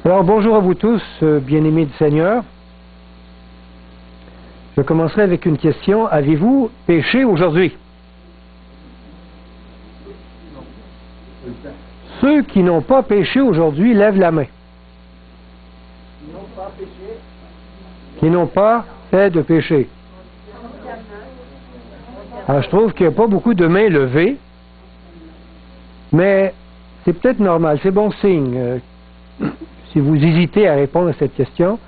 Alors bonjour à vous tous, bien-aimés du Seigneur. Je commencerai avec une question. Avez-vous péché aujourd'hui? Ceux qui n'ont pas péché aujourd'hui, lèvent la main. Qui n'ont pas fait de péché. Alors je trouve qu'il n'y a pas beaucoup de mains levées, mais c'est peut-être normal, c'est bon signe. Si vous hésitez à répondre à cette question,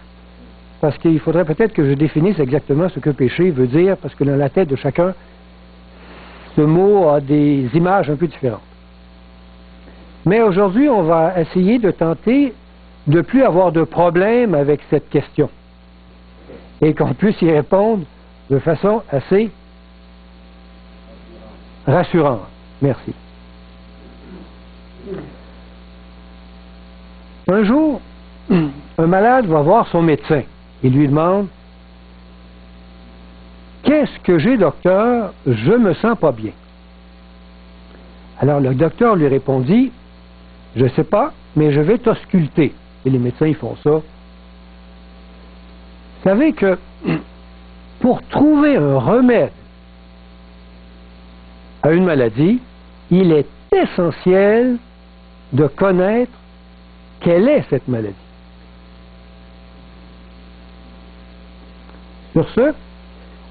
parce qu'il faudrait peut-être que je définisse exactement ce que péché veut dire, parce que dans la tête de chacun, ce mot a des images un peu différentes. Mais aujourd'hui, on va essayer de tenter de ne plus avoir de problème avec cette question et qu'on puisse y répondre de façon assez rassurante. Merci. Un jour, un malade va voir son médecin. Il lui demande « Qu'est-ce que j'ai, docteur? Je me sens pas bien. » Alors le docteur lui répondit « Je ne sais pas, mais je vais t'ausculter. » Et les médecins, ils font ça. Vous savez que pour trouver un remède à une maladie, il est essentiel de connaître quelle est cette maladie. Sur ce,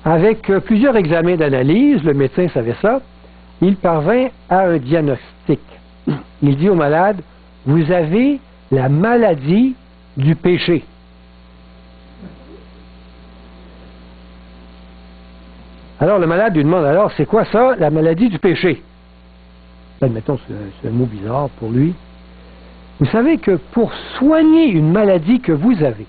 avec plusieurs examens d'analyse, le médecin savait ça, il parvint à un diagnostic. Il dit au malade, « Vous avez la maladie du péché. » Alors le malade lui demande, « Alors, c'est quoi ça, la maladie du péché? » Admettons, c'est un mot bizarre pour lui. Vous savez que pour soigner une maladie que vous avez,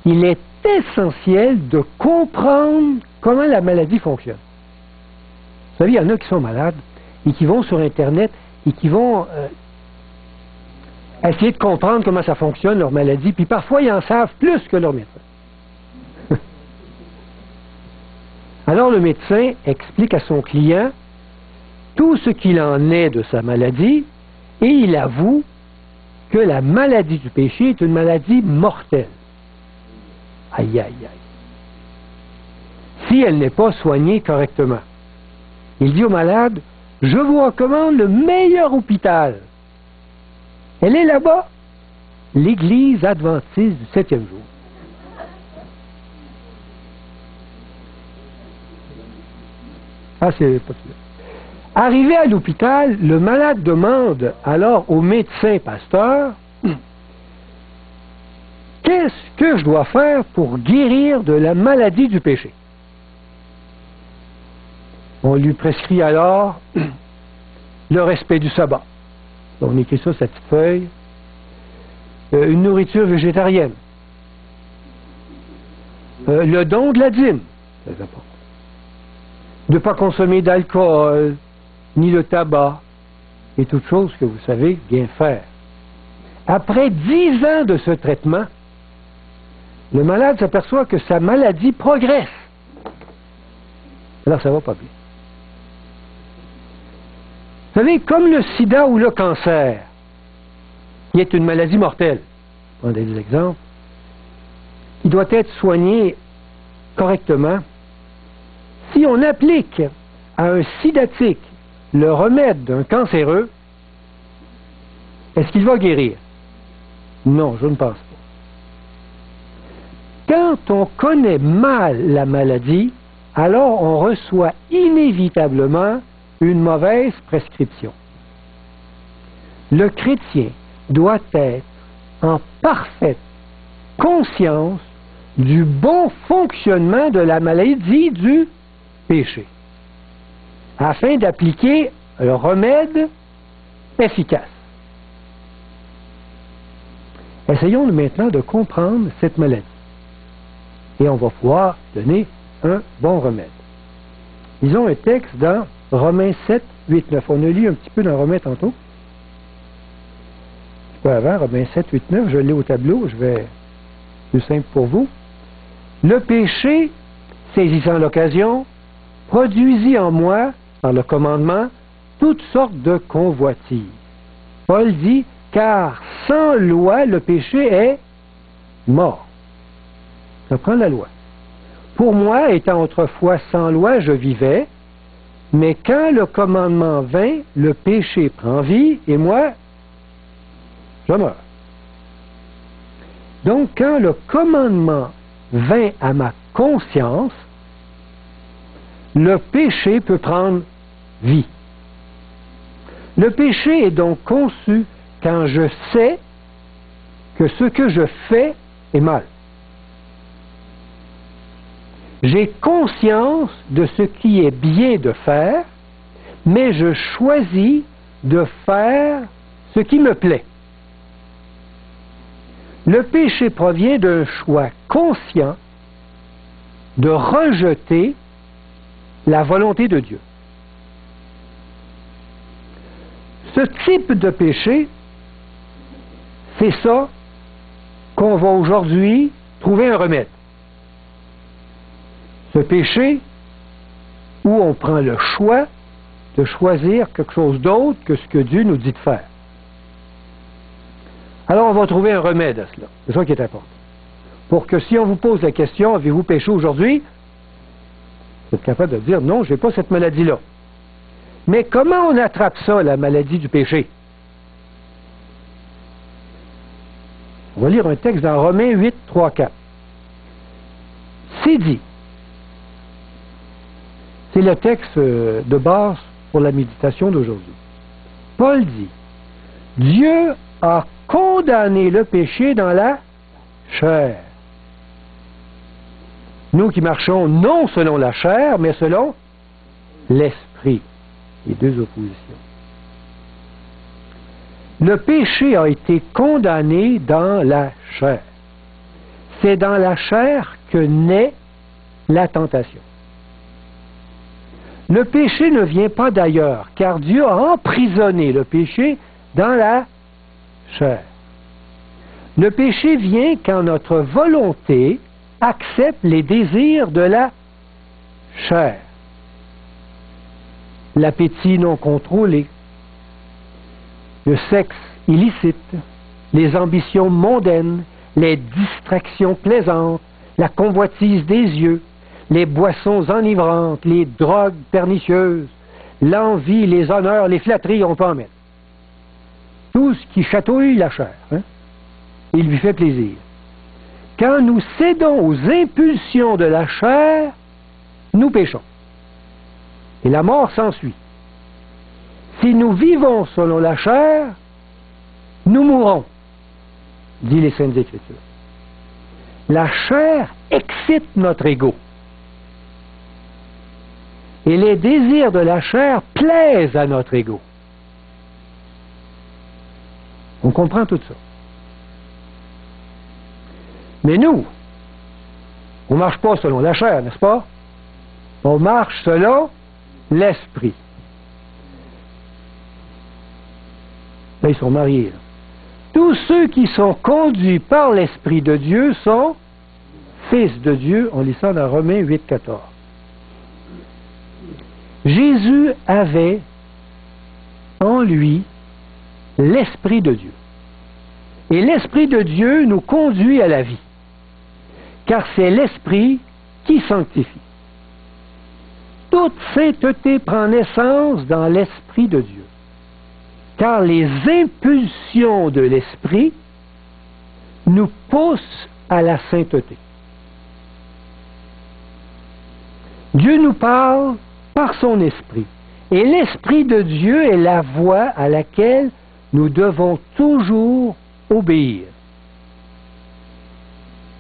il est essentiel de comprendre comment la maladie fonctionne. Vous savez, il y en a qui sont malades et qui vont sur Internet et qui vont essayer de comprendre comment ça fonctionne, leur maladie, puis parfois ils en savent plus que leur médecin. Alors le médecin explique à son client tout ce qu'il en est de sa maladie et il avoue que la maladie du péché est une maladie mortelle. Aïe, aïe, aïe. Si elle n'est pas soignée correctement. Il dit au malade, « Je vous recommande le meilleur hôpital. » Elle est là-bas, l'Église adventiste du 7e jour. Ah, c'est pas sûr. Arrivé à l'hôpital, le malade demande alors au médecin pasteur, « Qu'est-ce que je dois faire pour guérir de la maladie du péché? » On lui prescrit alors le respect du sabbat. On écrit ça sur cette petite feuille. Une nourriture végétarienne. Le don de la dîme. Très important. De ne pas consommer d'alcool, ni de tabac, et toutes choses que vous savez bien faire. Après 10 ans de ce traitement, le malade s'aperçoit que sa maladie progresse. Alors ça va pas bien. Vous savez, comme le sida ou le cancer, qui est une maladie mortelle, je prends des exemples, qui doit être soigné correctement, si on applique à un sidatique le remède d'un cancéreux, est-ce qu'il va guérir? Non, je ne pense pas. Quand on connaît mal la maladie, alors on reçoit inévitablement une mauvaise prescription. Le chrétien doit être en parfaite conscience du bon fonctionnement de la maladie du péché, afin d'appliquer un remède efficace. Essayons maintenant de comprendre cette maladie. Et on va pouvoir donner un bon remède. Lisons un texte dans Romains 7, 8, 9. On a lu un petit peu dans Romains tantôt. Un petit peu avant, Romains 7, 8, 9. Je l'ai au tableau, je vais plus simple pour vous. Le péché, saisissant l'occasion, produisit en moi, par le commandement, toutes sortes de convoitises. Paul dit, car sans loi, le péché est mort. Ça prend la loi. Pour moi, étant autrefois sans loi, je vivais, mais quand le commandement vint, le péché prend vie, et moi, je meurs. Donc, quand le commandement vint à ma conscience, le péché peut prendre vie. Le péché est donc conçu quand je sais que ce que je fais est mal. J'ai conscience de ce qui est bien de faire, mais je choisis de faire ce qui me plaît. Le péché provient d'un choix conscient de rejeter la volonté de Dieu. Ce type de péché, c'est ça qu'on va aujourd'hui trouver un remède. Ce péché où on prend le choix de choisir quelque chose d'autre que ce que Dieu nous dit de faire. Alors on va trouver un remède à cela. C'est ça qui est important. Pour que si on vous pose la question, avez-vous péché aujourd'hui? Vous êtes capable de dire, non, je n'ai pas cette maladie-là. Mais comment on attrape ça, la maladie du péché? On va lire un texte dans Romains 8, 3, 4. C'est dit. C'est le texte de base pour la méditation d'aujourd'hui. Paul dit, Dieu a condamné le péché dans la chair. Nous qui marchons non selon la chair, mais selon l'esprit. Les deux oppositions. Le péché a été condamné dans la chair. C'est dans la chair que naît la tentation. Le péché ne vient pas d'ailleurs, car Dieu a emprisonné le péché dans la chair. Le péché vient quand notre volonté accepte les désirs de la chair. L'appétit non contrôlé, le sexe illicite, les ambitions mondaines, les distractions plaisantes, la convoitise des yeux, les boissons enivrantes, les drogues pernicieuses, l'envie, les honneurs, les flatteries, on peut en mettre. Tout ce qui chatouille la chair, il lui fait plaisir. Quand nous cédons aux impulsions de la chair, nous péchons. Et la mort s'ensuit. Si nous vivons selon la chair, nous mourrons, dit les Saintes Écritures. La chair excite notre ego. Et les désirs de la chair plaisent à notre ego. On comprend tout ça. Mais nous, on ne marche pas selon la chair, n'est-ce pas? On marche selon l'esprit. Là, ils sont mariés. Là. Tous ceux qui sont conduits par l'Esprit de Dieu sont fils de Dieu. On lit ça dans Romains 8, 14. Jésus avait en lui l'Esprit de Dieu. Et l'Esprit de Dieu nous conduit à la vie. Car c'est l'Esprit qui sanctifie. Toute sainteté prend naissance dans l'Esprit de Dieu. Car les impulsions de l'Esprit nous poussent à la sainteté. Dieu nous parle par son Esprit. Et l'Esprit de Dieu est la voie à laquelle nous devons toujours obéir.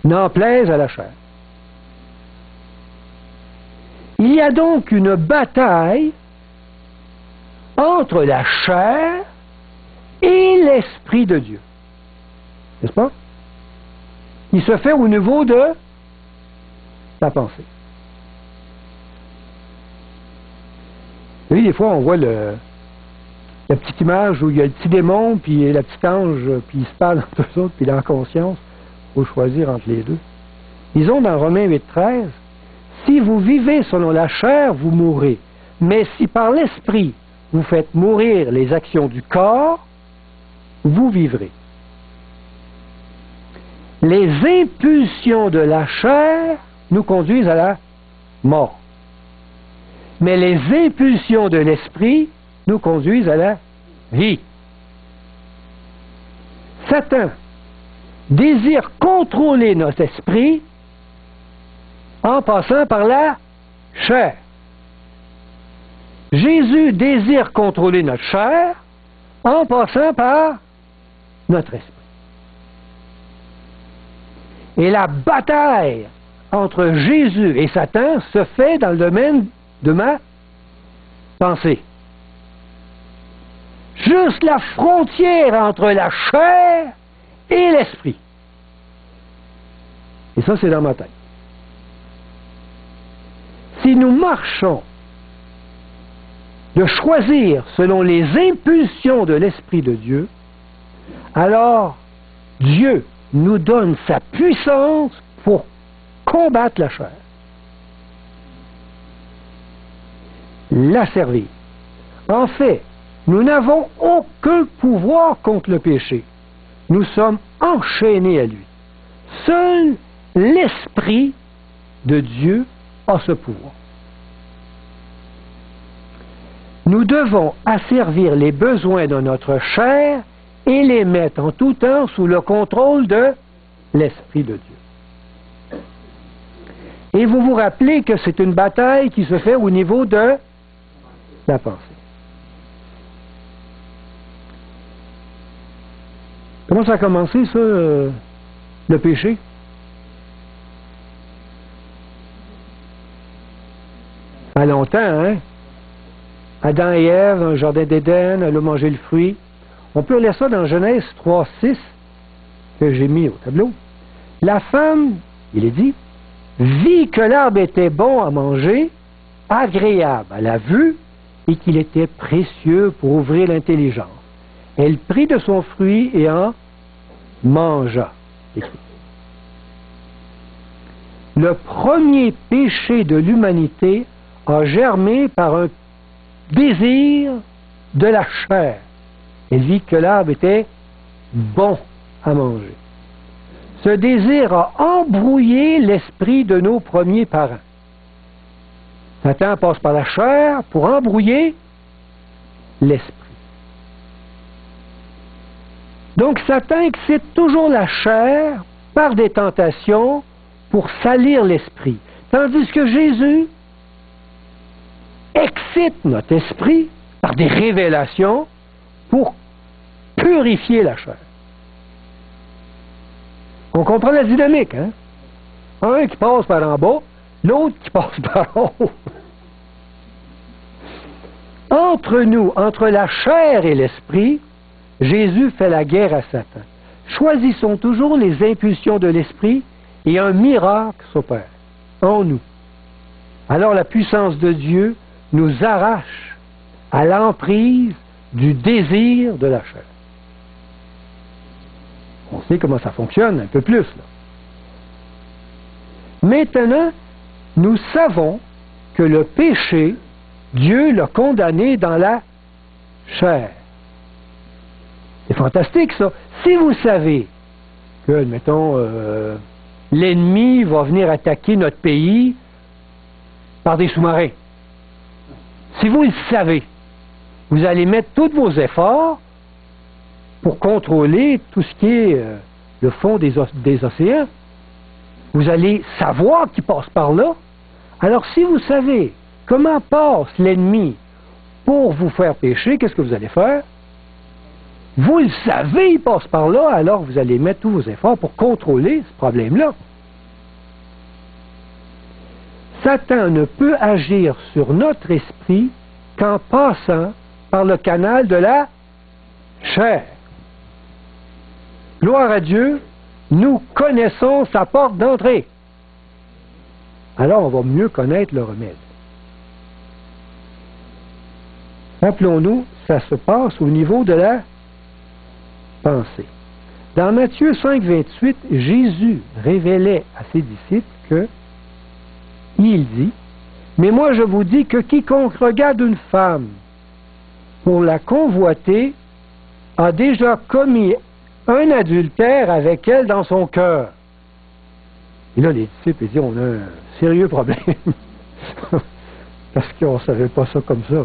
N'en plaise à la chair. Il y a donc une bataille entre la chair et l'Esprit de Dieu. N'est-ce pas? Il se fait au niveau de la pensée. Vous savez, des fois, on voit la petite image où il y a le petit démon, puis la petite ange, puis ils se parlent entre eux autres, puis dans la conscience, il faut choisir entre les deux. Ils ont dans Romains 8, 13, « Si vous vivez selon la chair, vous mourrez. Mais si par l'Esprit, vous faites mourir les actions du corps, vous vivrez. Les impulsions de la chair nous conduisent à la mort. Mais les impulsions de l'esprit nous conduisent à la vie. Satan désire contrôler notre esprit en passant par la chair. Jésus désire contrôler notre chair en passant par notre esprit. Et la bataille entre Jésus et Satan se fait dans le domaine de ma pensée. Juste la frontière entre la chair et l'esprit. Et ça, c'est dans ma tête. Si nous marchons de choisir selon les impulsions de l'Esprit de Dieu, alors Dieu nous donne sa puissance pour combattre la chair, la servir. En fait, nous n'avons aucun pouvoir contre le péché. Nous sommes enchaînés à lui. Seul l'Esprit de Dieu a ce pouvoir. Nous devons asservir les besoins de notre chair et les mettre en tout temps sous le contrôle de l'Esprit de Dieu. Et vous vous rappelez que c'est une bataille qui se fait au niveau de la pensée. Comment ça a commencé, ça, le péché? Ça a longtemps, hein? Adam et Ève, dans le jardin d'Éden, elle a mangé le fruit. On peut lire ça dans Genèse 3:6, que j'ai mis au tableau. La femme, il est dit, vit que l'arbre était bon à manger, agréable à la vue, et qu'il était précieux pour ouvrir l'intelligence. Elle prit de son fruit et en mangea. Le premier péché de l'humanité a germé par un désir de la chair. Elle vit que l'arbre était bon à manger. Ce désir a embrouillé l'esprit de nos premiers parents. Satan passe par la chair pour embrouiller l'esprit. Donc Satan excite toujours la chair par des tentations pour salir l'esprit. Tandis que Jésus excite notre esprit par des révélations pour purifier la chair. On comprend la dynamique, hein? Un qui passe par en bas, l'autre qui passe par en haut. Entre nous, entre la chair et l'esprit, Jésus fait la guerre à Satan. Choisissons toujours les impulsions de l'esprit et un miracle s'opère en nous. Alors la puissance de Dieu nous arrache à l'emprise du désir de la chair. On sait comment ça fonctionne un peu plus, là. Maintenant, nous savons que le péché, Dieu l'a condamné dans la chair. C'est fantastique, ça. Si vous savez que, admettons, l'ennemi va venir attaquer notre pays par des sous-marins, si vous le savez, vous allez mettre tous vos efforts pour contrôler tout ce qui est le fond des océans. Vous allez savoir qu'il passe par là. Alors, si vous savez comment passe l'ennemi pour vous faire pécher, qu'est-ce que vous allez faire? Vous le savez, il passe par là, alors vous allez mettre tous vos efforts pour contrôler ce problème-là. Satan ne peut agir sur notre esprit qu'en passant par le canal de la chair. Gloire à Dieu, nous connaissons sa porte d'entrée. Alors on va mieux connaître le remède. Rappelons-nous, ça se passe au niveau de la pensée. Dans Matthieu 5, 28, Jésus révélait à ses disciples que il dit, « Mais moi je vous dis que quiconque regarde une femme pour la convoiter a déjà commis un adultère avec elle dans son cœur. Et là, les disciples disent, on a un sérieux problème. Parce qu'on ne savait pas ça comme ça.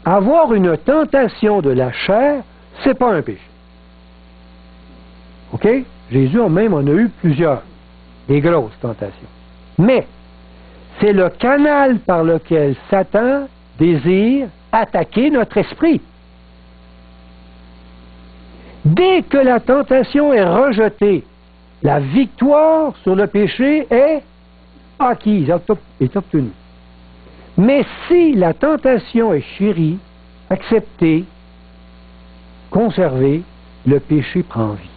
Avoir une tentation de la chair, c'est pas un péché. OK? Jésus même en a eu plusieurs. Des grosses tentations. Mais, c'est le canal par lequel Satan désire attaquer notre esprit. Dès que la tentation est rejetée, la victoire sur le péché est acquise, est obtenue. Mais si la tentation est chérie, acceptée, conservée, le péché prend vie.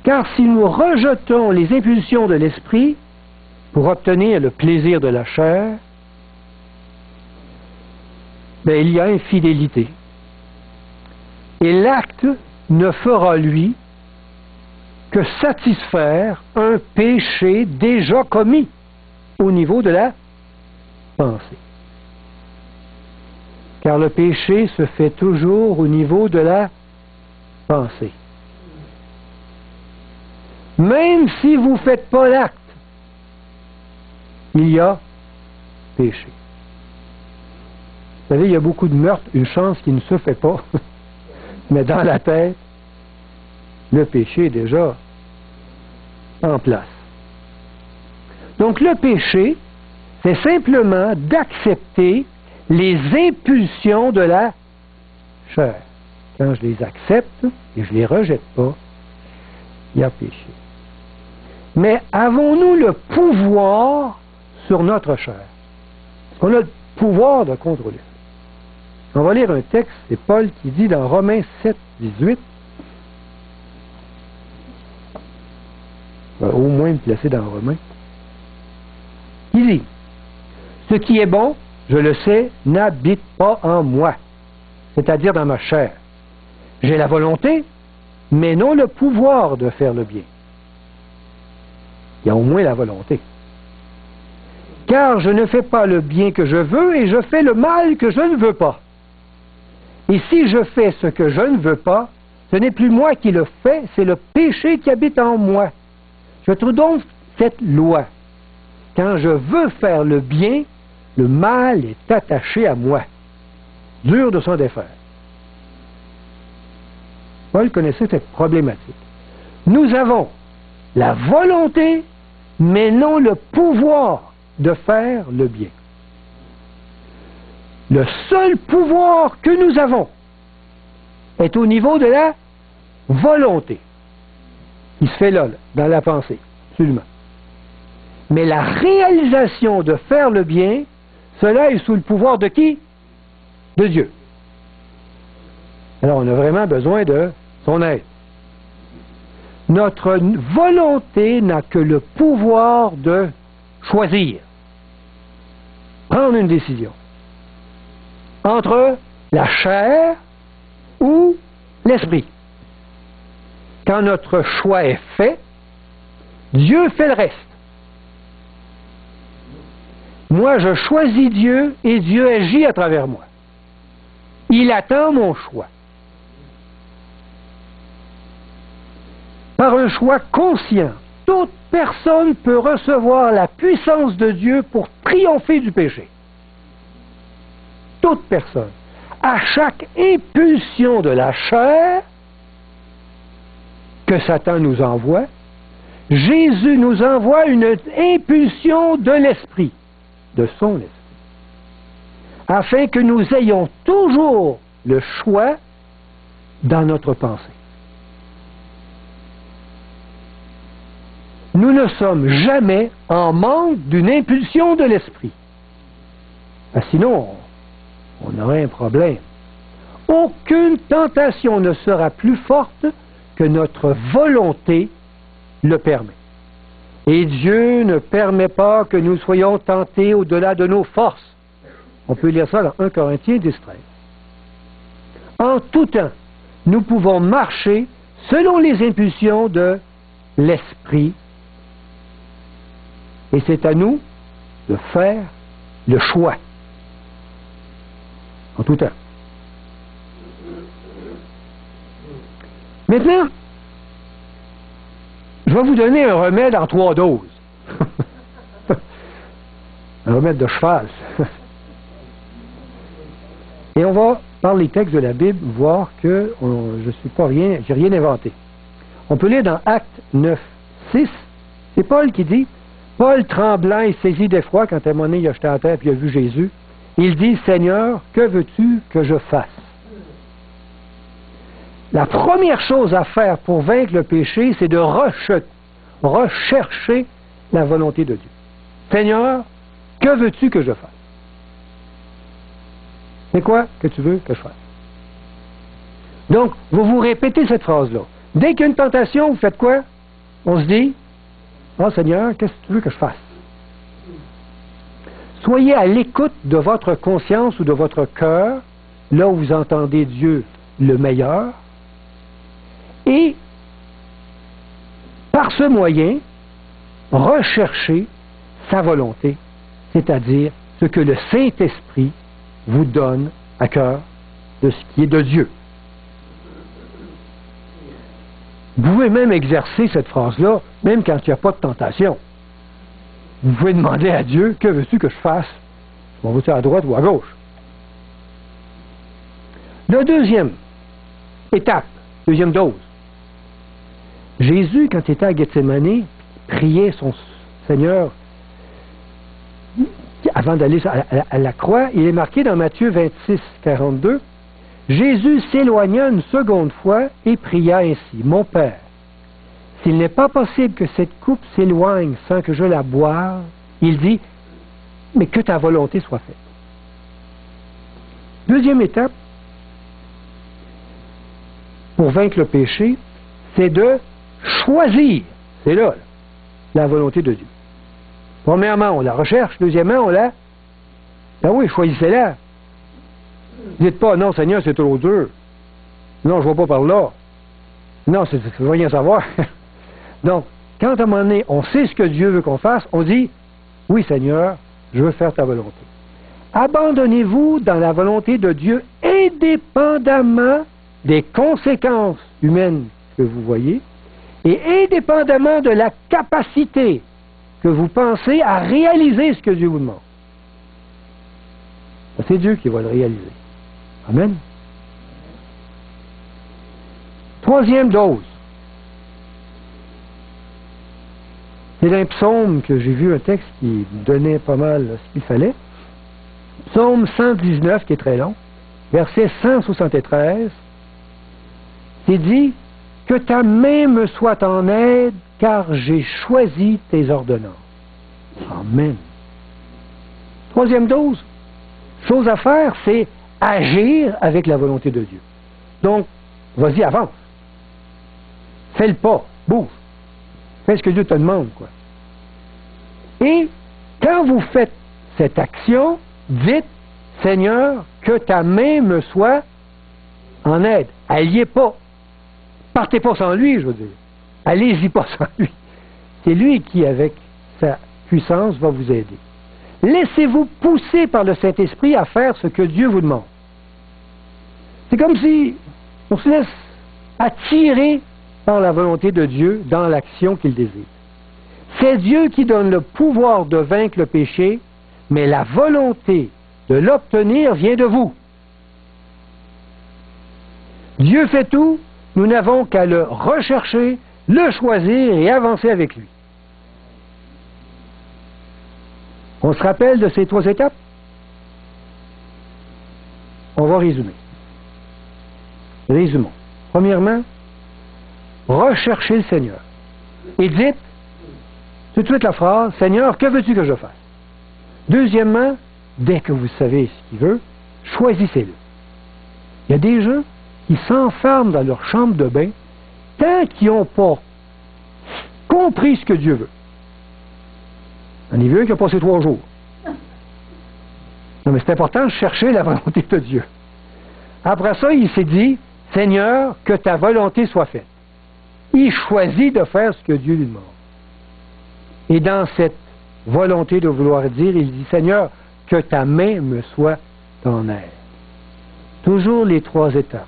Car si nous rejetons les impulsions de l'esprit pour obtenir le plaisir de la chair, il y a infidélité. Et l'acte ne fera, lui, que satisfaire un péché déjà commis au niveau de la pensée. Car le péché se fait toujours au niveau de la pensée. Même si vous ne faites pas l'acte, il y a péché. Vous savez, il y a beaucoup de meurtres, une chance qui ne se fait pas. Mais dans la tête, le péché est déjà en place. Donc le péché, c'est simplement d'accepter les impulsions de la chair. Quand je les accepte et je ne les rejette pas, il y a péché. Mais avons-nous le pouvoir sur notre chair? Est-ce qu'on a le pouvoir de contrôler? On va lire un texte, c'est Paul qui dit dans Romains 7, 18, au moins me placer dans Romains, il dit, ce qui est bon, je le sais, n'habite pas en moi, c'est-à-dire dans ma chair. J'ai la volonté, mais non le pouvoir de faire le bien. Il y a au moins la volonté. Car je ne fais pas le bien que je veux et je fais le mal que je ne veux pas. Et si je fais ce que je ne veux pas, ce n'est plus moi qui le fais, c'est le péché qui habite en moi. Je trouve donc cette loi. Quand je veux faire le bien, le mal est attaché à moi. Dur de s'en défaire. Paul connaissait cette problématique. Nous avons la volonté, mais non le pouvoir de faire le bien. Le seul pouvoir que nous avons est au niveau de la volonté, qui se fait là, dans la pensée, absolument. Mais la réalisation de faire le bien, cela est sous le pouvoir de qui? De Dieu. Alors on a vraiment besoin de son aide. Notre volonté n'a que le pouvoir de choisir, prendre une décision entre la chair ou l'esprit. Quand notre choix est fait, Dieu fait le reste. Moi, je choisis Dieu et Dieu agit à travers moi. Il attend mon choix. Par un choix conscient, toute personne peut recevoir la puissance de Dieu pour triompher du péché. Toute personne. À chaque impulsion de la chair que Satan nous envoie, Jésus nous envoie une impulsion de l'esprit, de son esprit, afin que nous ayons toujours le choix dans notre pensée. Nous ne sommes jamais en manque d'une impulsion de l'esprit. Sinon, on aurait un problème. Aucune tentation ne sera plus forte que notre volonté le permet. Et Dieu ne permet pas que nous soyons tentés au-delà de nos forces. On peut lire ça dans 1 Corinthiens 10, 13. En tout temps, nous pouvons marcher selon les impulsions de l'esprit. Et c'est à nous de faire le choix. En tout temps. Maintenant, je vais vous donner un remède en 3 doses. Un remède de cheval. Et on va, par les textes de la Bible, voir que je suis pas rien, j'ai rien inventé. On peut lire dans Actes 9, 6, c'est Paul qui dit, Paul tremblant et saisi d'effroi, quand à un moment donné, il a jeté à terre et il a vu Jésus, il dit, Seigneur, que veux-tu que je fasse? La première chose à faire pour vaincre le péché, c'est de rechercher la volonté de Dieu. Seigneur, que veux-tu que je fasse? C'est quoi que tu veux que je fasse? Donc, vous répétez cette phrase-là. Dès qu'il y a une tentation, vous faites quoi? On se dit, oh Seigneur, qu'est-ce que tu veux que je fasse? Soyez à l'écoute de votre conscience ou de votre cœur, là où vous entendez Dieu le meilleur, et par ce moyen, recherchez sa volonté, c'est-à-dire ce que le Saint-Esprit vous donne à cœur de ce qui est de Dieu. Vous pouvez même exercer cette phrase-là, même quand il n'y a pas de tentation. Vous pouvez demander à Dieu, que veux-tu que je fasse? Je m'en vais à droite ou à gauche? La deuxième étape, deuxième dose. Jésus, quand il était à Gethsémani, priait son Seigneur avant d'aller à la croix. Il est marqué dans Matthieu 26, 42. Jésus s'éloigna une seconde fois et pria ainsi. Mon Père, s'il n'est pas possible que cette coupe s'éloigne sans que je la boive, il dit, mais que ta volonté soit faite. Deuxième étape, pour vaincre le péché, c'est de choisir, c'est là, la volonté de Dieu. Premièrement, on la recherche. Deuxièmement, on la... Ben oui, choisissez-la. Dites pas, non, Seigneur, c'est trop dur. Non, je ne vais pas par là. Non, je ne veux rien savoir. Donc, quand à un moment donné, on sait ce que Dieu veut qu'on fasse, on dit, oui, Seigneur, je veux faire ta volonté. Abandonnez-vous dans la volonté de Dieu indépendamment des conséquences humaines que vous voyez et indépendamment de la capacité que vous pensez à réaliser ce que Dieu vous demande. C'est Dieu qui va le réaliser. Amen. Troisième dose. C'est dans un psaume que j'ai vu un texte qui donnait pas mal ce qu'il fallait. Psaume 119, qui est très long, verset 173, c'est dit « Que ta main me soit en aide, car j'ai choisi tes ordonnances. » Amen. Troisième dose. Chose à faire, c'est agir avec la volonté de Dieu. Donc, vas-y, avance. Fais le pas, bouge. Fais ce que Dieu te demande, quoi. Et quand vous faites cette action, dites, Seigneur, que ta main me soit en aide. Alliez pas. Partez pas sans lui, je veux dire. Allez-y pas sans lui. C'est lui qui, avec sa puissance, va vous aider. Laissez-vous pousser par le Saint-Esprit à faire ce que Dieu vous demande. C'est comme si on se laisse attirer par la volonté de Dieu dans l'action qu'il désire. C'est Dieu qui donne le pouvoir de vaincre le péché, mais la volonté de l'obtenir vient de vous. Dieu fait tout, nous n'avons qu'à le rechercher, le choisir et avancer avec lui. On se rappelle de ces 3 étapes? On va résumer. Résumons. Premièrement, recherchez le Seigneur. Et dites tout de suite la phrase, Seigneur, que veux-tu que je fasse? Deuxièmement, dès que vous savez ce qu'il veut, choisissez-le. Il y a des gens qui s'enferment dans leur chambre de bain tant qu'ils n'ont pas compris ce que Dieu veut. On y veut qui a passé 3 jours. Non, mais c'est important de chercher la volonté de Dieu. Après ça, il s'est dit, Seigneur, que ta volonté soit faite. Il choisit de faire ce que Dieu lui demande. Et dans cette volonté de vouloir dire, il dit, Seigneur, que ta main me soit en aide. Toujours les 3 étapes.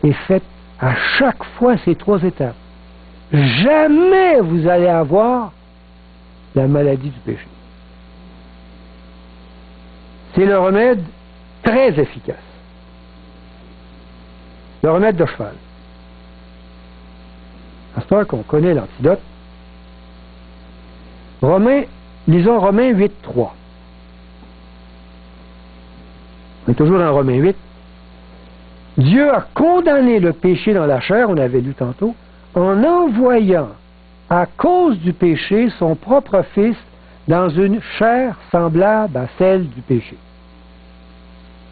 Et faites à chaque fois ces 3 étapes, jamais vous allez avoir la maladie du péché. C'est le remède très efficace. Le remède de cheval. À ce temps qu'on connaît l'antidote, lisons Romains 8, 3. On est toujours dans Romains 8. Dieu a condamné le péché dans la chair, on avait lu tantôt, en envoyant à cause du péché son propre Fils dans une chair semblable à celle du péché.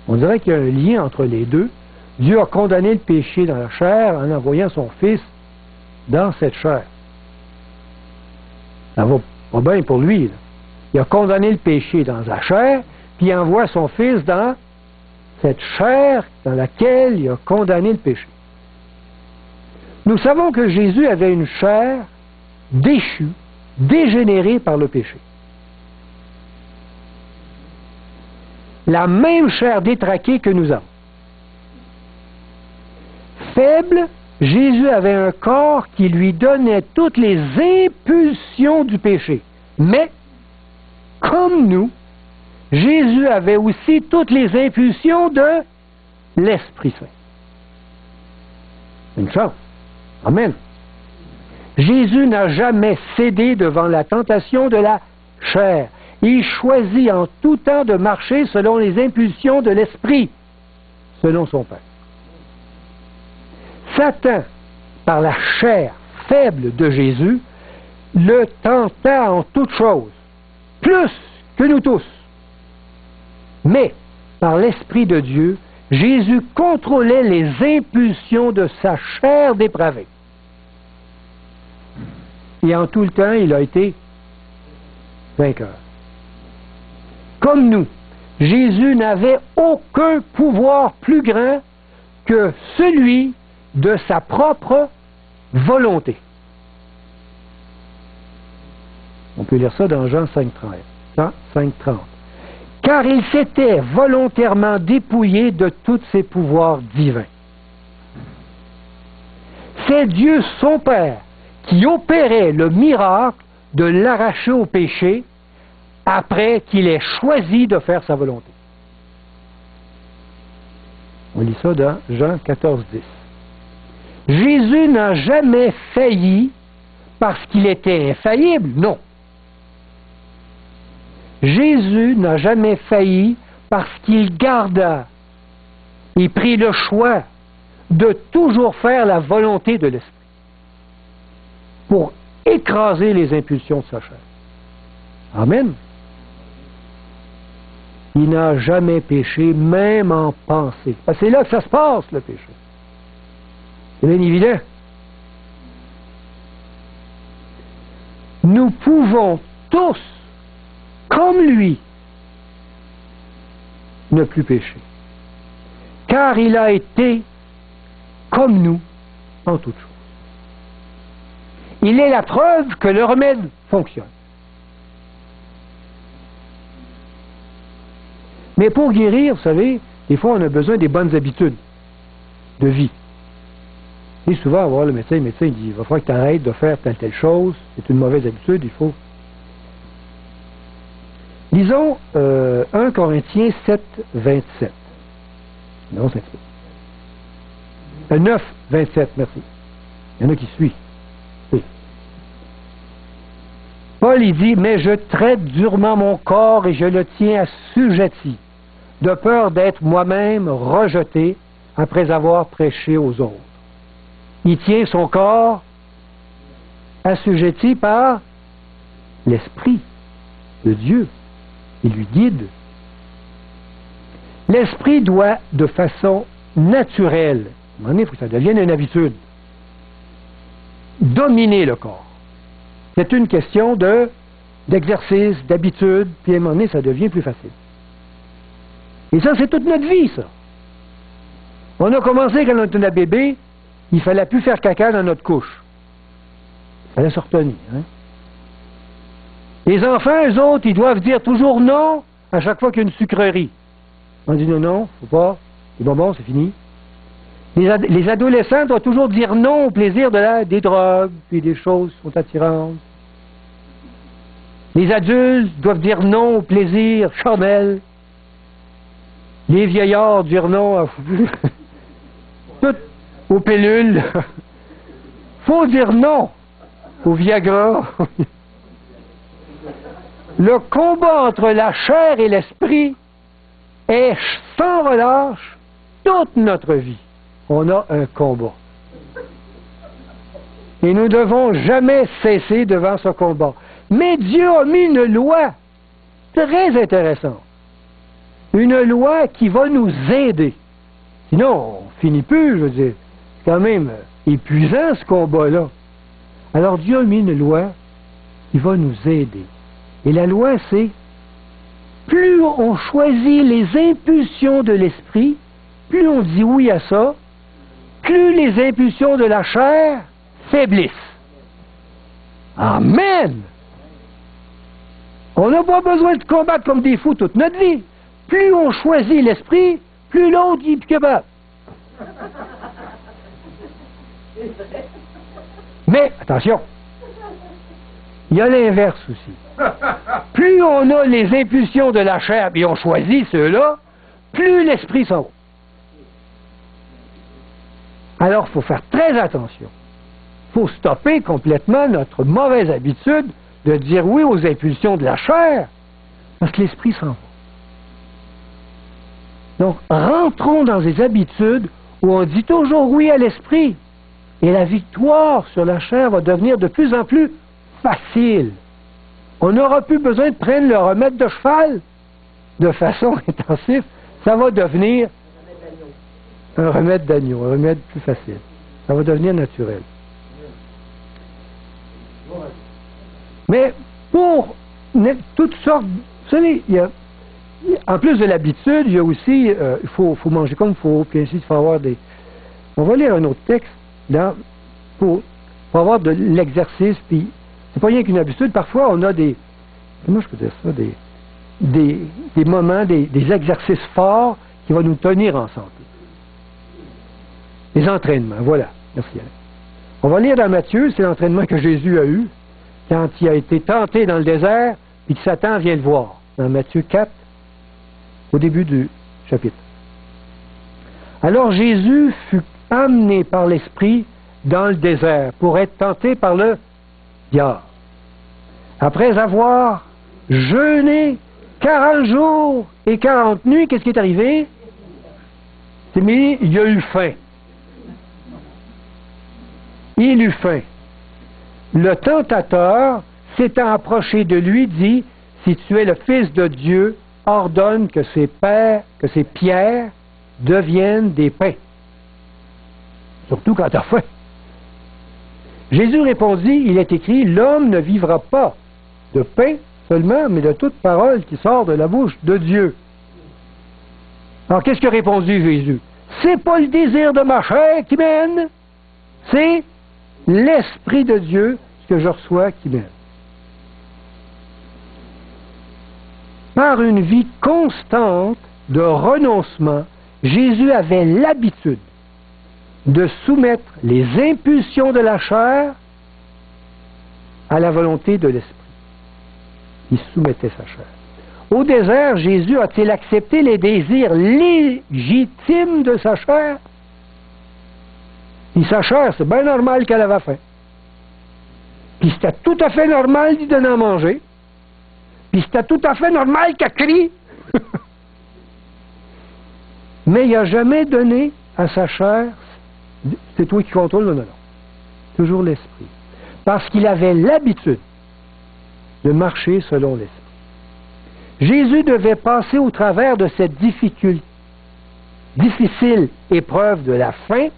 On dirait qu'il y a un lien entre les deux. Dieu a condamné le péché dans la chair en envoyant son Fils dans cette chair. Ça va pas bien pour lui, là. Il a condamné le péché dans la chair, puis il envoie son Fils dans cette chair dans laquelle il a condamné le péché. Nous savons que Jésus avait une chair déchue, dégénérée par le péché. La même chair détraquée que nous avons. Faible, Jésus avait un corps qui lui donnait toutes les impulsions du péché. Mais, comme nous, Jésus avait aussi toutes les impulsions de l'Esprit Saint. Une chance. Amen. Jésus n'a jamais cédé devant la tentation de la chair. Il choisit en tout temps de marcher selon les impulsions de l'Esprit, selon son Père. Satan, par la chair faible de Jésus, le tenta en toutes choses, plus que nous tous. Mais, par l'Esprit de Dieu, Jésus contrôlait les impulsions de sa chair dépravée. Et en tout le temps, il a été vainqueur. Comme nous, Jésus n'avait aucun pouvoir plus grand que celui de sa propre volonté. On peut lire ça dans Jean 5,30. Car il s'était volontairement dépouillé de tous ses pouvoirs divins. C'est Dieu son Père qui opérait le miracle de l'arracher au péché après qu'il ait choisi de faire sa volonté. On lit ça dans Jean 14,10. Jésus n'a jamais failli parce qu'il était infaillible, non. Jésus n'a jamais failli parce qu'il garda et prit le choix de toujours faire la volonté de l'Esprit pour écraser les impulsions de sa chair. Amen. Il n'a jamais péché, même en pensée. Parce que c'est là que ça se passe, le péché. C'est bien évident. Nous pouvons tous, comme lui, ne plus pécher. Car il a été comme nous en toutes choses. Il est la preuve que le remède fonctionne. Mais pour guérir, vous savez, des fois on a besoin des bonnes habitudes de vie. Et souvent, on va voir le médecin il dit, il va falloir que tu arrêtes de faire telle chose, c'est une mauvaise habitude, il faut... Lisons 1 Corinthiens 7, 27. Non, c'est ça. 9, 27, merci. Il y en a qui suivent. Oui. Paul, il dit, « Mais je traite durement mon corps et je le tiens assujetti, de peur d'être moi-même rejeté après avoir prêché aux autres. » Il tient son corps assujetti par l'Esprit de Dieu. Il lui guide. L'Esprit doit, de façon naturelle, à un moment donné, il faut que ça devienne une habitude, dominer le corps. C'est une question d'exercice, d'habitude, puis à un moment donné, ça devient plus facile. Et ça, c'est toute notre vie, ça. On a commencé quand on était un bébé, il ne fallait plus faire caca dans notre couche. Il fallait se retenir. Hein? Les enfants, eux autres, ils doivent dire toujours non à chaque fois qu'il y a une sucrerie. On dit non, faut pas, les bonbons, c'est fini. Les adolescents doivent toujours dire non au plaisir des drogues, puis des choses qui sont attirantes. Les adultes doivent dire non au plaisir charnel. Les vieillards dire non tout aux pilules. Faut dire non au Viagra. Le combat entre la chair et l'esprit est sans relâche toute notre vie. On a un combat. Et nous ne devons jamais cesser devant ce combat. Mais Dieu a mis une loi très intéressante. Une loi qui va nous aider. Sinon, on finit plus, je veux dire. C'est quand même épuisant ce combat-là. Alors Dieu a mis une loi qui va nous aider. Et la loi, c'est plus on choisit les impulsions de l'esprit, plus on dit oui à ça, plus les impulsions de la chair faiblissent. Amen! On n'a pas besoin de combattre comme des fous toute notre vie. Plus on choisit l'esprit, plus l'autre il est plus capable. Mais, attention, il y a l'inverse aussi. Plus on a les impulsions de la chair et on choisit ceux-là, plus l'esprit s'en va. Alors, il faut faire très attention. Il faut stopper complètement notre mauvaise habitude de dire oui aux impulsions de la chair, parce que l'esprit s'en va. Donc, rentrons dans des habitudes où on dit toujours oui à l'esprit. Et la victoire sur la chair va devenir de plus en plus facile. On n'aura plus besoin de prendre le remède de cheval de façon intensive. Ça va devenir un remède d'agneau, un remède plus facile. Ça va devenir naturel. Mais pour toutes sortes... Vous savez, en plus de l'habitude, il y a aussi... il faut manger comme il faut, puis ainsi, il faut avoir des... On va lire un autre texte, là, pour avoir de l'exercice, puis c'est pas rien qu'une habitude. Parfois, on a des... Comment je peux dire ça? Des moments, des exercices forts qui vont nous tenir en santé. Les entraînements, voilà. Merci, Alain. On va lire dans Matthieu, c'est l'entraînement que Jésus a eu quand il a été tenté dans le désert, puis que Satan vient le voir, dans Matthieu 4, au début du chapitre. Alors Jésus fut amené par l'Esprit dans le désert pour être tenté par le diable. Après avoir jeûné 40 jours et 40 nuits, qu'est-ce qui est arrivé? Il a eu faim. Il eut faim. Le tentateur, s'étant approché de lui, dit, « Si tu es le Fils de Dieu, ordonne que ces pierres deviennent des pains. » Surtout quand tu as faim. Jésus répondit, il est écrit, « L'homme ne vivra pas de pain seulement, mais de toute parole qui sort de la bouche de Dieu. » Alors, qu'est-ce qu'a répondu Jésus? « C'est pas le désir de ma chair qui mène, c'est l'Esprit de Dieu que je reçois qui mène. » Par une vie constante de renoncement, Jésus avait l'habitude de soumettre les impulsions de la chair à la volonté de l'Esprit. Il soumettait sa chair. Au désert, Jésus a-t-il accepté les désirs légitimes de sa chair? Et sa chair, c'est bien normal qu'elle avait faim. Puis c'était tout à fait normal d'y donner à manger. Puis c'était tout à fait normal qu'elle crie. Mais il n'a jamais donné à sa chair, c'est toi qui contrôle, non. Toujours l'Esprit. Parce qu'il avait l'habitude de marcher selon l'Esprit. Jésus devait passer au travers de cette difficile épreuve de la faim.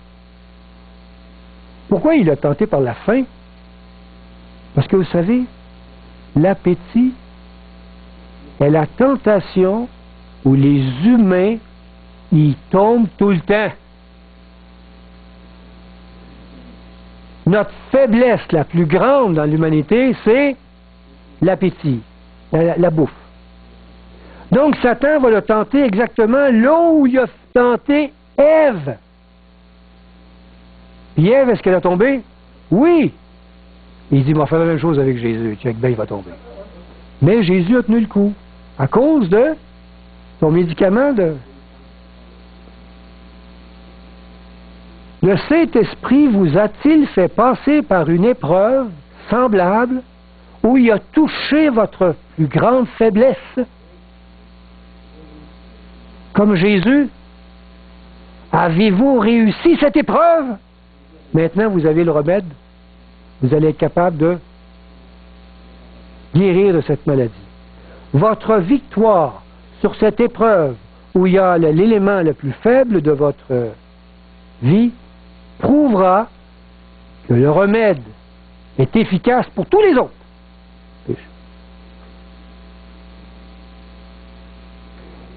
Pourquoi il a tenté par la faim? Parce que vous savez, l'appétit est la tentation où les humains y tombent tout le temps. Notre faiblesse la plus grande dans l'humanité, c'est l'appétit, la bouffe. Donc Satan va le tenter exactement là où il a tenté Ève. Puis Ève, est-ce qu'elle a tombé? Oui! Il dit, on va faire la même chose avec Jésus. Check, ben il va tomber. Mais Jésus a tenu le coup. À cause de son médicament de... Le Saint-Esprit vous a-t-il fait passer par une épreuve semblable où il a touché votre plus grande faiblesse? Comme Jésus, avez-vous réussi cette épreuve? Maintenant, vous avez le remède. Vous allez être capable de guérir de cette maladie. Votre victoire sur cette épreuve où il y a l'élément le plus faible de votre vie prouvera que le remède est efficace pour tous les autres.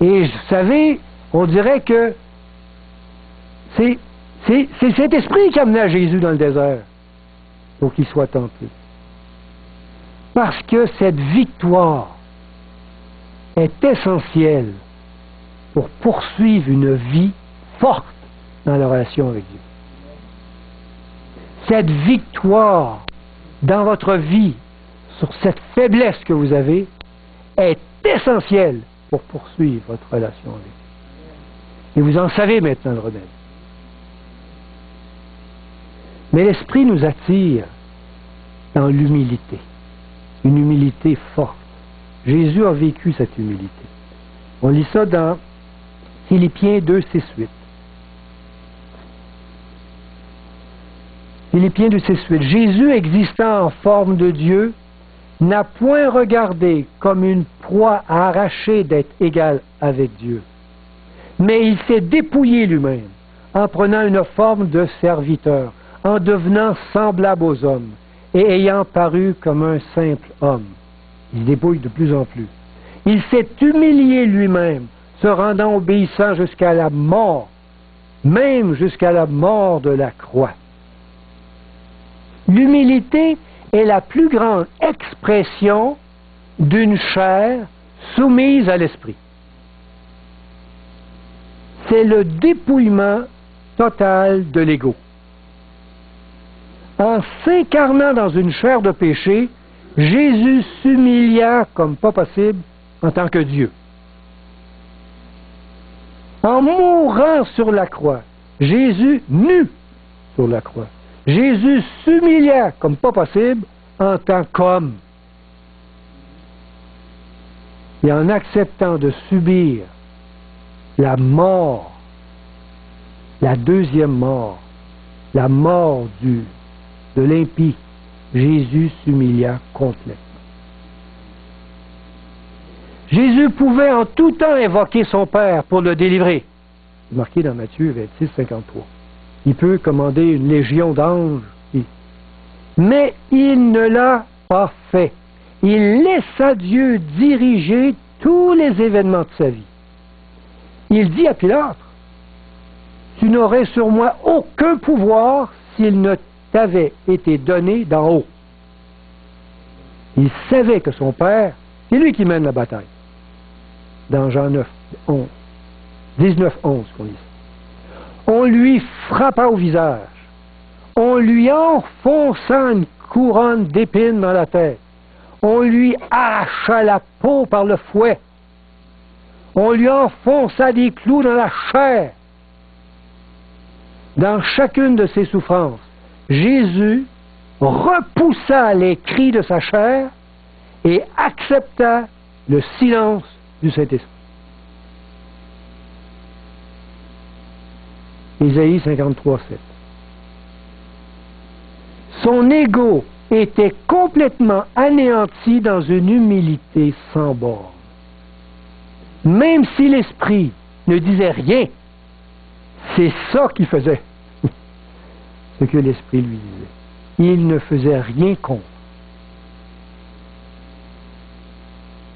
Et vous savez, on dirait que c'est cet esprit qui a amené Jésus dans le désert pour qu'il soit tenté. Parce que cette victoire est essentielle pour poursuivre une vie forte dans la relation avec Dieu. Cette victoire dans votre vie sur cette faiblesse que vous avez est essentielle pour poursuivre votre relation avec Dieu. Et vous en savez maintenant le remède. Mais l'Esprit nous attire dans l'humilité, une humilité forte. Jésus a vécu cette humilité. On lit ça dans Philippiens 2, 6, 8. Philippiens 2, 6, 8. Jésus, existant en forme de Dieu, n'a point regardé comme une proie à arracher d'être égal avec Dieu. Mais il s'est dépouillé lui-même en prenant une forme de serviteur, en devenant semblable aux hommes et ayant paru comme un simple homme. Il se dépouille de plus en plus. Il s'est humilié lui-même, se rendant obéissant jusqu'à la mort, même jusqu'à la mort de la croix. L'humilité est la plus grande expression d'une chair soumise à l'esprit. C'est le dépouillement total de l'ego. En s'incarnant dans une chair de péché, Jésus s'humilia comme pas possible en tant que Dieu. En mourant sur la croix, Jésus nu sur la croix, Jésus s'humilia comme pas possible en tant qu'homme. Et en acceptant de subir la mort, la deuxième mort, la mort de l'impie, Jésus s'humilia complètement. Jésus pouvait en tout temps invoquer son Père pour le délivrer. C'est marqué dans Matthieu 26, 53. Il peut commander une légion d'anges. Mais il ne l'a pas fait. Il laissa Dieu diriger tous les événements de sa vie. Il dit à Pilate, « Tu n'aurais sur moi aucun pouvoir s'il ne t'avait été donné d'en haut. » Il savait que son Père, c'est lui qui mène la bataille. Dans Jean 9, 11, 19, 11 qu'on lit ça. On lui frappa au visage. On lui enfonça une couronne d'épines dans la tête. On lui arracha la peau par le fouet. On lui enfonça des clous dans la chair. Dans chacune de ses souffrances, Jésus repoussa les cris de sa chair et accepta le silence du Saint-Esprit. Ésaïe 53, 7. Son ego était complètement anéanti dans une humilité sans borne. Même si l'Esprit ne disait rien, c'est ça qu'il faisait, ce que l'Esprit lui disait. Il ne faisait rien contre.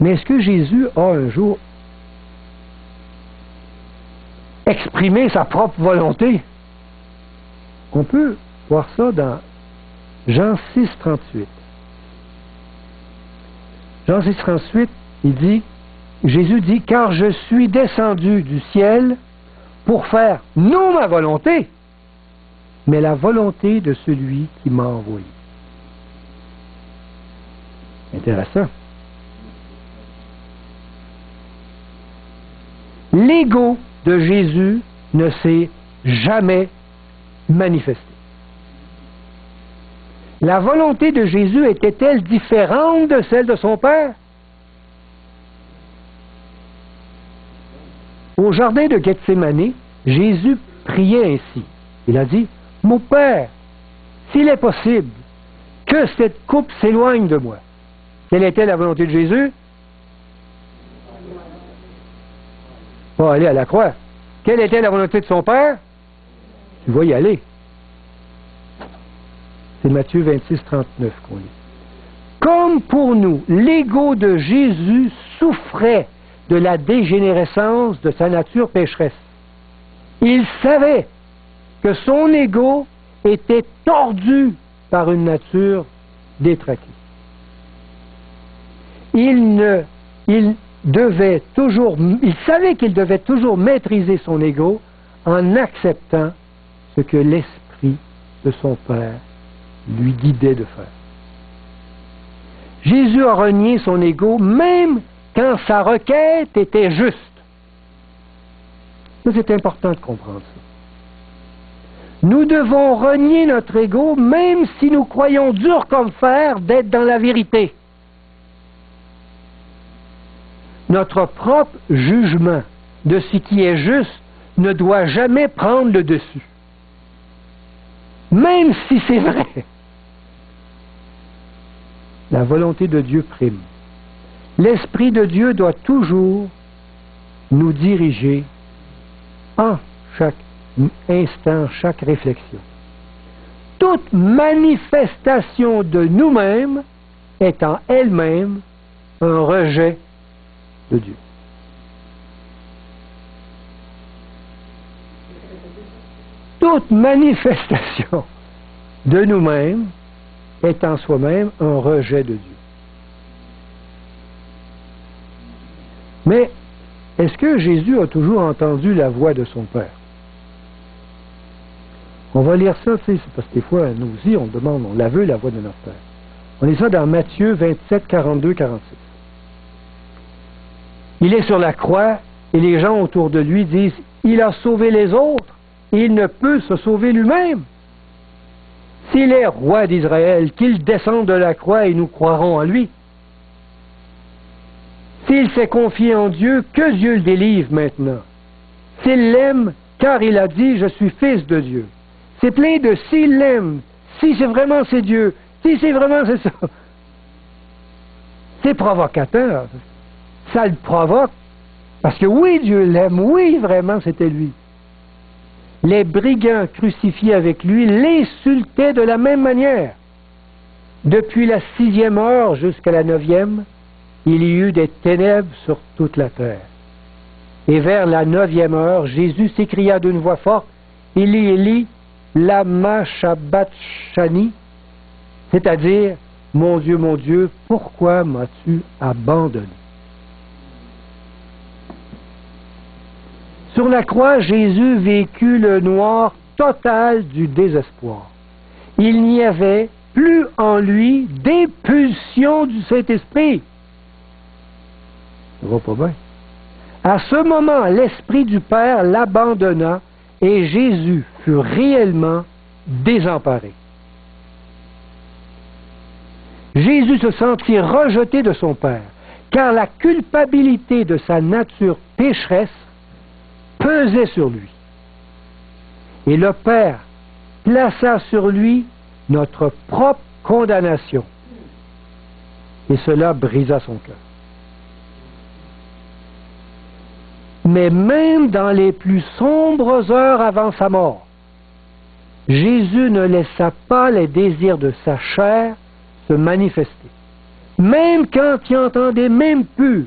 Mais est-ce que Jésus a un jour exprimé sa propre volonté? On peut voir ça dans Jean 6, 38. Jean 6, 38, Jésus dit, « Car je suis descendu du ciel pour faire non ma volonté, mais la volonté de celui qui m'a envoyé. Intéressant. L'ego de Jésus ne s'est jamais manifesté. La volonté de Jésus était-elle différente de celle de son Père? Au jardin de Gethsémani, Jésus priait ainsi. Il a dit, « Mon Père, s'il est possible, que cette coupe s'éloigne de moi. » Quelle était la volonté de Jésus? Pas aller à la croix. Quelle était la volonté de son Père? Tu vas y aller. C'est Matthieu 26, 39 qu'on lit. Comme pour nous, l'ego de Jésus souffrait de la dégénérescence de sa nature pécheresse. Il savait que son ego était tordu par une nature détraquée. Il savait qu'il devait toujours maîtriser son ego en acceptant ce que l'esprit de son Père lui guidait de faire. Jésus a renié son ego même quand sa requête était juste. C'est important de comprendre ça. Nous devons renier notre ego même si nous croyons dur comme fer d'être dans la vérité. Notre propre jugement de ce qui est juste ne doit jamais prendre le dessus. Même si c'est vrai. La volonté de Dieu prime. L'Esprit de Dieu doit toujours nous diriger en chaque instant, chaque réflexion. Toute manifestation de nous-mêmes est en elle-même un rejet de Dieu. Toute manifestation de nous-mêmes est en soi-même un rejet de Dieu. Mais est-ce que Jésus a toujours entendu la voix de son Père? On va lire ça, c'est parce que des fois, nous aussi, on demande, on la veut, la voix de notre Père. On lit ça dans Matthieu 27, 42, 46. Il est sur la croix et les gens autour de lui disent « Il a sauvé les autres et il ne peut se sauver lui-même. S'il est roi d'Israël, qu'il descende de la croix et nous croirons en lui. S'il s'est confié en Dieu, que Dieu le délivre maintenant. S'il l'aime, car il a dit « Je suis fils de Dieu ». C'est plein de « s'il l'aime »,« si c'est vraiment c'est Dieu »,« si c'est vraiment c'est ça ». C'est provocateur. Ça le provoque. Parce que oui, Dieu l'aime. Oui, vraiment, c'était lui. Les brigands crucifiés avec lui l'insultaient de la même manière. Depuis la 6e heure jusqu'à la 9e, il y eut des ténèbres sur toute la terre. Et vers la 9e heure, Jésus s'écria d'une voix forte, « Eli, Eli, lama sabachthani » c'est-à-dire, « Mon Dieu, pourquoi m'as-tu abandonné » Sur la croix, Jésus vécut le noir total du désespoir. Il n'y avait plus en lui d'impulsion du Saint-Esprit. Ça va pas bien. À ce moment, l'Esprit du Père l'abandonna et Jésus fut réellement désemparé. Jésus se sentit rejeté de son Père, car la culpabilité de sa nature pécheresse pesait sur lui. Et le Père plaça sur lui notre propre condamnation. Et cela brisa son cœur. Mais même dans les plus sombres heures avant sa mort, Jésus ne laissa pas les désirs de sa chair se manifester. Même quand il entendait même plus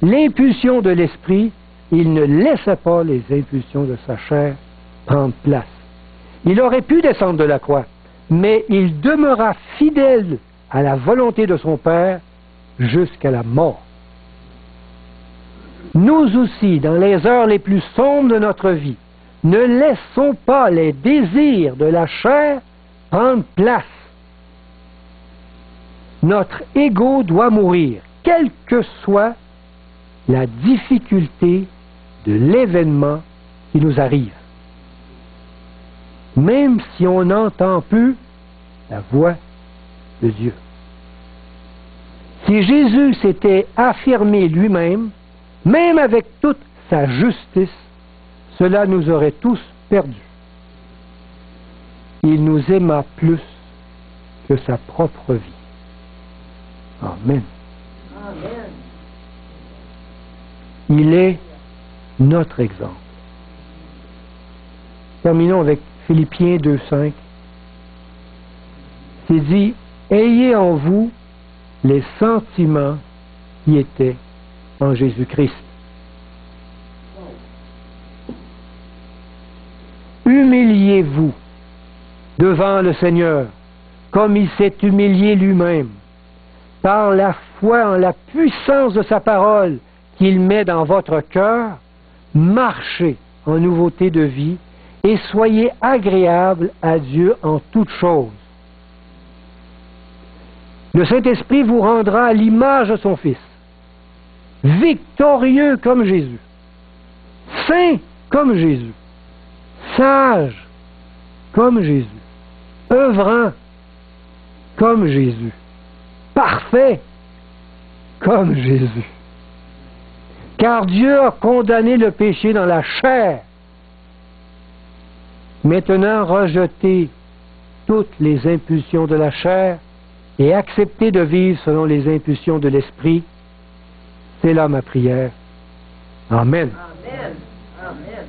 l'impulsion de l'esprit, il ne laissait pas les impulsions de sa chair prendre place. Il aurait pu descendre de la croix, mais il demeura fidèle à la volonté de son Père jusqu'à la mort. Nous aussi, dans les heures les plus sombres de notre vie, ne laissons pas les désirs de la chair prendre place. Notre ego doit mourir, quelle que soit la difficulté de l'événement qui nous arrive. Même si on n'entend plus la voix de Dieu. Si Jésus s'était affirmé lui-même, même avec toute sa justice, cela nous aurait tous perdus. Il nous aima plus que sa propre vie. Amen. Amen. Il est notre exemple. Terminons avec Philippiens 2,5. C'est dit, ayez en vous les sentiments qui étaient en Jésus-Christ. Humiliez-vous devant le Seigneur, comme il s'est humilié lui-même, par la foi en la puissance de sa parole qu'il met dans votre cœur, marchez en nouveauté de vie et soyez agréables à Dieu en toutes choses. Le Saint-Esprit vous rendra à l'image de son Fils, victorieux comme Jésus, saint comme Jésus, sage comme Jésus, œuvrant comme Jésus, parfait comme Jésus. Car Dieu a condamné le péché dans la chair. Maintenant, rejetez toutes les impulsions de la chair et acceptez de vivre selon les impulsions de l'Esprit. C'est là ma prière. Amen. Amen. Amen.